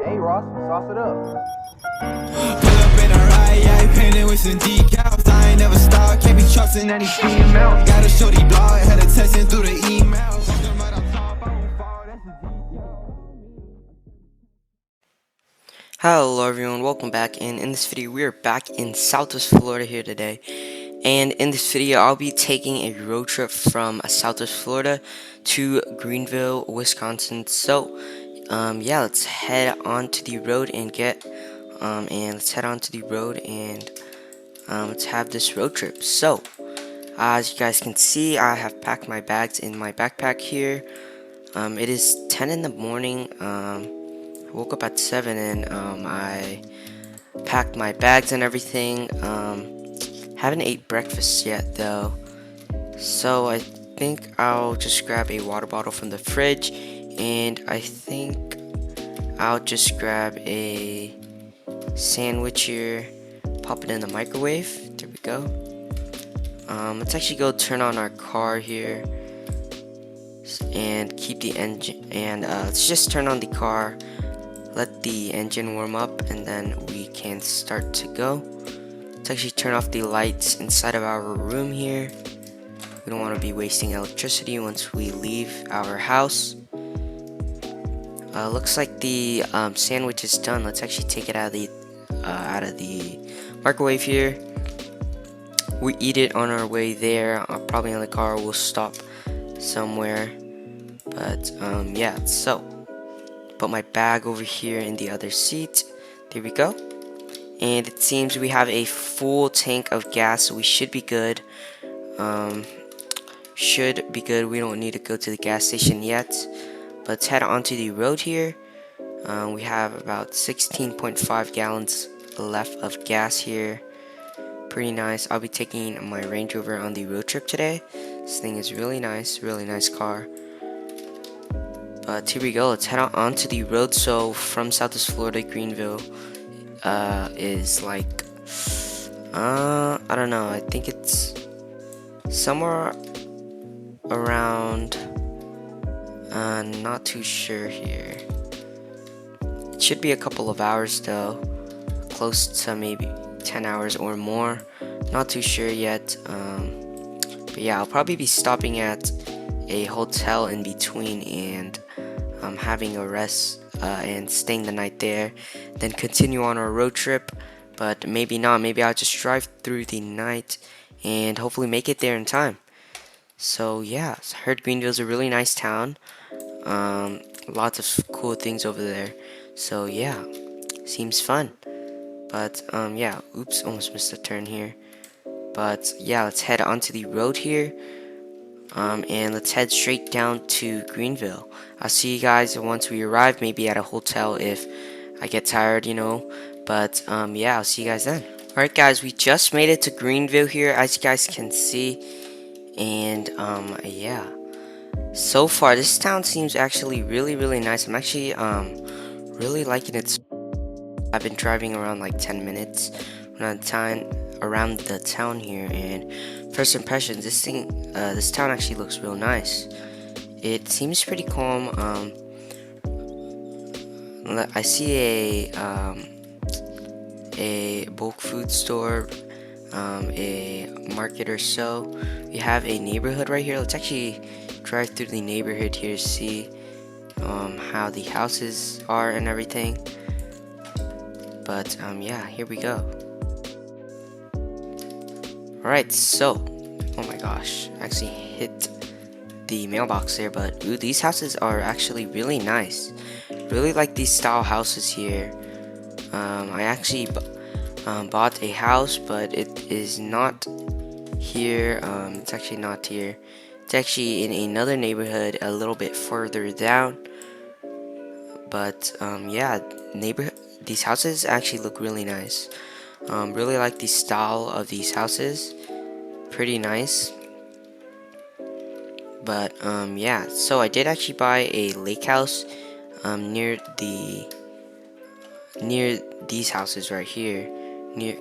Hey Ross, sauce it up. Pull up in a ride, yeah, I painted with some decals. I ain't never stopped, can't be trusting any female. Got a shorty dog, had a texting through the email. Walking right on top, I won't fall, that's the detail. Hello everyone, welcome back, and in this video we are back in Southwest Florida here today. And in this video I'll be taking a road trip from Southwest Florida to Greenville, Wisconsin. So yeah, let's head on to the road and let's have this road trip. So as you guys can see, I have packed my bags in my backpack here. It is 10 in the morning. I woke up at 7 and I packed my bags and everything. Haven't ate breakfast yet though, so I think I'll just grab a water bottle from the fridge, and I think I'll just grab a sandwich here, pop it in the microwave. There we go. Let's actually go turn on our car here and keep the engine, and let's just turn on the car, let the engine warm up, and then we can start to go. Let's actually turn off the lights inside of our room here. We don't want to be wasting electricity once we leave our house. Looks like the sandwich is done. Let's actually take it out of the microwave here. We eat it on our way there. Probably in the car. We'll stop somewhere. But yeah, so put my bag over here in the other seat. There we go. And it seems we have a full tank of gas, so we should be good. Should be good. We don't need to go to the gas station yet. But let's head onto the road here. We have about 16.5 gallons left of gas here. Pretty nice. I'll be taking my Range Rover on the road trip today. This thing is really nice car. But here we go. Let's head onto the road. So from Southwest Florida, Greenville is like I don't know, I think it's somewhere around not too sure here. It should be a couple of hours though, close to maybe 10 hours or more, not too sure yet. But yeah, I'll probably be stopping at a hotel in between and having a rest and staying the night there, then continue on our road trip. But maybe not, maybe I'll just drive through the night and hopefully make it there in time. So yeah, I heard Greenville's a really nice town. Lots of cool things over there, so yeah, seems fun. But yeah, oops, almost missed a turn here. But yeah, let's head onto the road here. And let's head straight down to Greenville. I'll see you guys once we arrive, maybe at a hotel if I get tired, you know. But yeah, I'll see you guys then. Alright guys, we just made it to Greenville here, as you guys can see. And yeah, so far this town seems actually really nice. I'm actually really liking it. I've been driving around like 10 minutes around the town here, and first impressions, this town actually looks real nice. It seems pretty calm. I see a bulk food store, a market or so. We have a neighborhood right here. Let's actually drive through the neighborhood here to see how the houses are and everything. But yeah, here we go. Alright, so oh my gosh, I actually hit the mailbox there. But ooh, these houses are actually really nice. Really like these style houses here. I actually bought a house, but it is not here. It's actually not here. It's actually in another neighborhood a little bit further down. But yeah, these houses actually look really nice. Really like the style of these houses. Pretty nice. But yeah, so I did actually buy a lake house near these houses right here,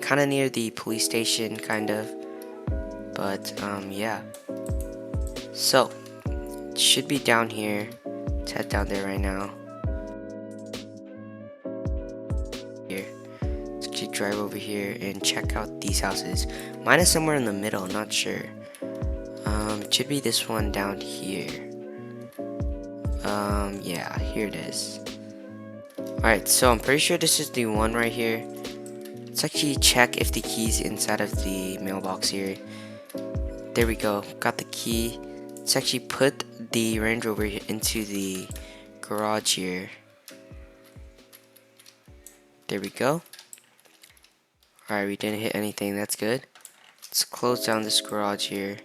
kind of near the police station, kind of. But yeah, so it should be down here. Let's head down there right now. here. Let's actually drive over here and check out these houses. Mine is somewhere in the middle, not sure. It should be this one down here. Yeah, here it is. Alright, so I'm pretty sure this is the one right here. Let's actually check if the key's inside of the mailbox here. There we go, got the key. Let's actually put the Range Rover into the garage here. There we go. Alright, we didn't hit anything, that's good. Let's close down this garage here.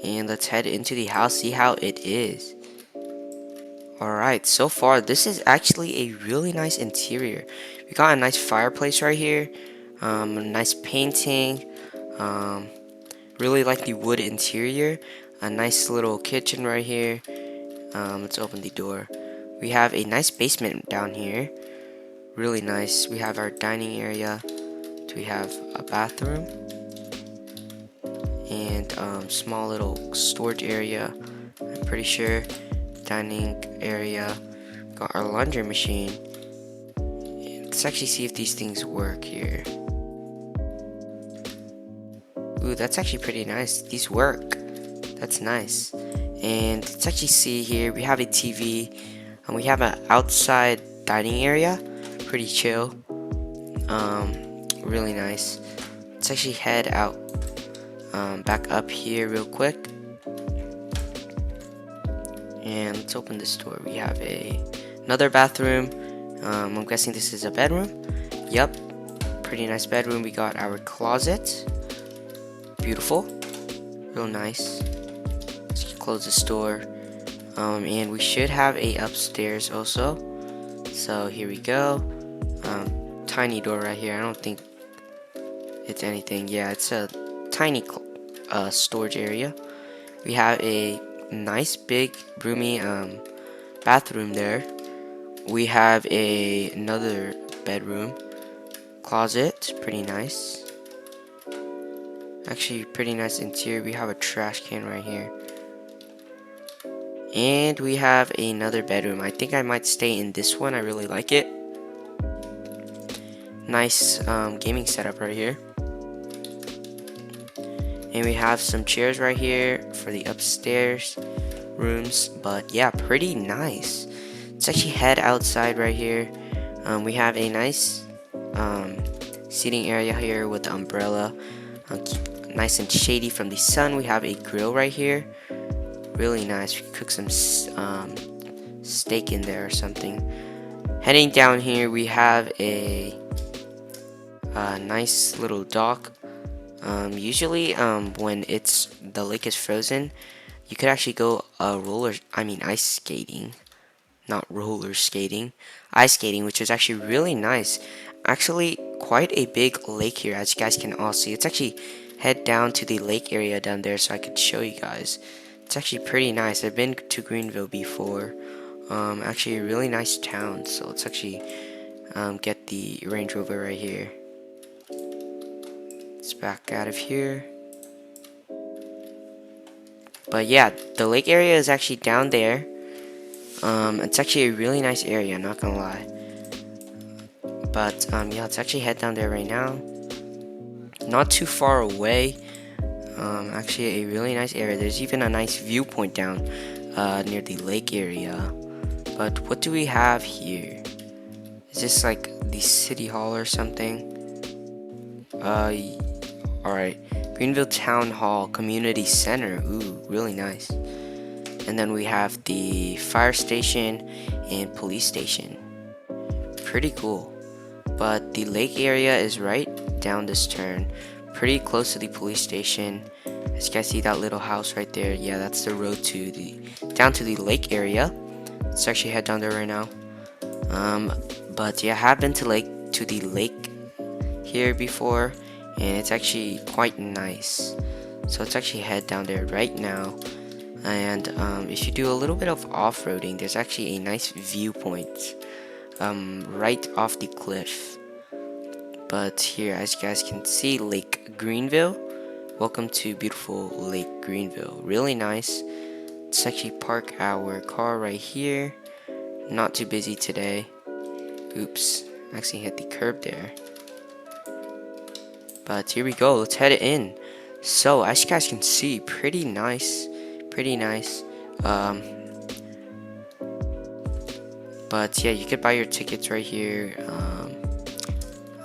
And let's head into the house, see how it is. Alright, so far this is actually a really nice interior. We got a nice fireplace right here. A nice painting. Really like the wood interior. A nice little kitchen right here. Let's open the door. We have a nice basement down here. Really nice. We have our dining area. We have a bathroom. And small little storage area. I'm pretty sure. Dining area. Got our laundry machine. Let's actually see if these things work here. Ooh, that's actually pretty nice. These work. That's nice. And let's actually see here. We have a TV. And we have an outside dining area. Pretty chill. Really nice. Let's actually head out. Back up here real quick. And let's open this door. We have another bathroom. I'm guessing this is a bedroom. Yep, pretty nice bedroom. We got our closet. Beautiful, real nice. Let's close this door. And we should have a upstairs also. So here we go. Tiny door right here. I don't think it's anything. Yeah, it's a tiny storage area. We have a nice big roomy bathroom there. We have another bedroom, closet, pretty nice. Actually pretty nice interior. We have a trash can right here. And we have another bedroom. I think I might stay in this one. I really like it. Nice gaming setup right here. And we have some chairs right here for the upstairs rooms. But yeah, pretty nice. Let's actually head outside right here. We have a nice seating area here with the umbrella. Nice and shady from the sun. We have a grill right here. Really nice. We could cook some steak in there or something. Heading down here, we have a nice little dock. Usually when the lake is frozen, you could actually go ice skating, not roller skating, ice skating, which is actually really nice. Actually quite a big lake here, as you guys can all see. Let's actually head down to the lake area down there so I could show you guys. It's actually pretty nice. I've been to Greenville before. Actually a really nice town. So let's actually get the Range Rover right here. Let's back out of here. But yeah, the lake area is actually down there. It's actually a really nice area, not gonna lie. But yeah, let's actually head down there right now. Not too far away. Actually a really nice area. There's even a nice viewpoint down near the lake area. But what do we have here? Is this like the city hall or something? Alright. Greenville Town Hall Community Center. Ooh, really nice. And then we have the fire station and police station. Pretty cool. But the lake area is right down this turn. Pretty close to the police station. As you guys see that little house right there. Yeah, that's the road to down to the lake area. Let's actually head down there right now. But yeah, I have been to the lake here before, and it's actually quite nice. So let's actually head down there right now. And if you do a little bit of off-roading, there's actually a nice viewpoint right off the cliff. But here, as you guys can see, Lake Greenville. Welcome to beautiful Lake Greenville. Really nice. Let's actually park our car right here. Not too busy today. Oops, Actually hit the curb there. But here we go, let's head in. So as you guys can see, pretty nice. But yeah, you could buy your tickets right here.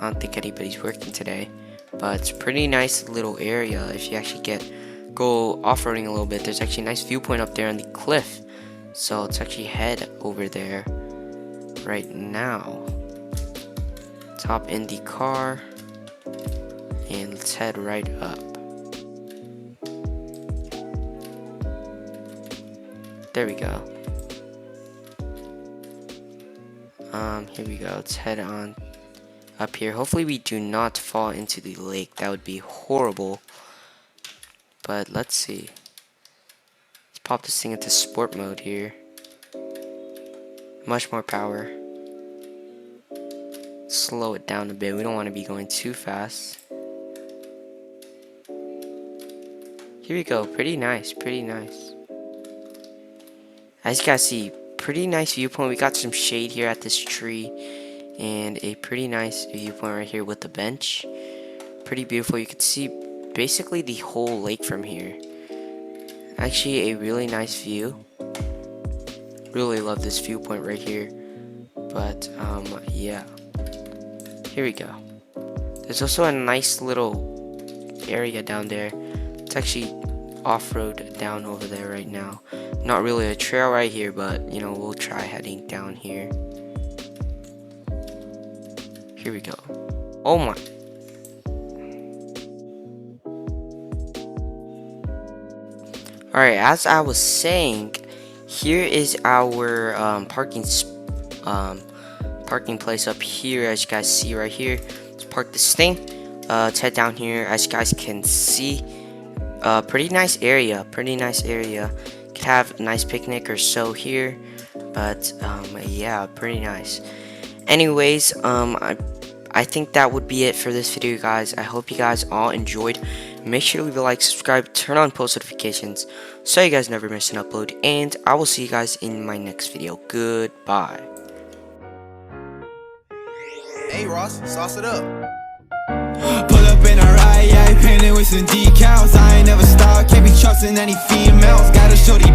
I don't think anybody's working today, but it's a pretty nice little area. If you actually go off-roading a little bit, there's actually a nice viewpoint up there on the cliff. So let's actually head over there right now. Let's hop in the car and let's head right up. There we go. Here we go. Let's head on up here. Hopefully we do not fall into the lake. That would be horrible. But let's see. Let's pop this thing into sport mode here. Much more power. Slow it down a bit. We don't want to be going too fast. Here we go. Pretty nice. As you guys see, pretty nice viewpoint. We got some shade here at this tree and a pretty nice viewpoint right here with the bench. Pretty beautiful. You can see basically the whole lake from here. Actually a really nice view. Really love this viewpoint right here. But yeah, here we go. There's also a nice little area down there. It's actually off-road down over there right now. Not really a trail right here, but you know, we'll try heading down here. Here we go. Oh my. Alright, as I was saying, here is our parking place up here. As you guys see right here, let's park this thing. Let's head down here. As you guys can see, pretty nice area. Could have a nice picnic or so here, but yeah, pretty nice. Anyways, I think that would be it for this video, guys. I hope you guys all enjoyed. Make sure to leave a like, subscribe, turn on post notifications so you guys never miss an upload, and I will see you guys in my next video. Goodbye. Hey Ross, sauce it up. Pull up in a ride, yeah, painted with some decals. I ain't never stop, can't be trusting any females. Got a shorty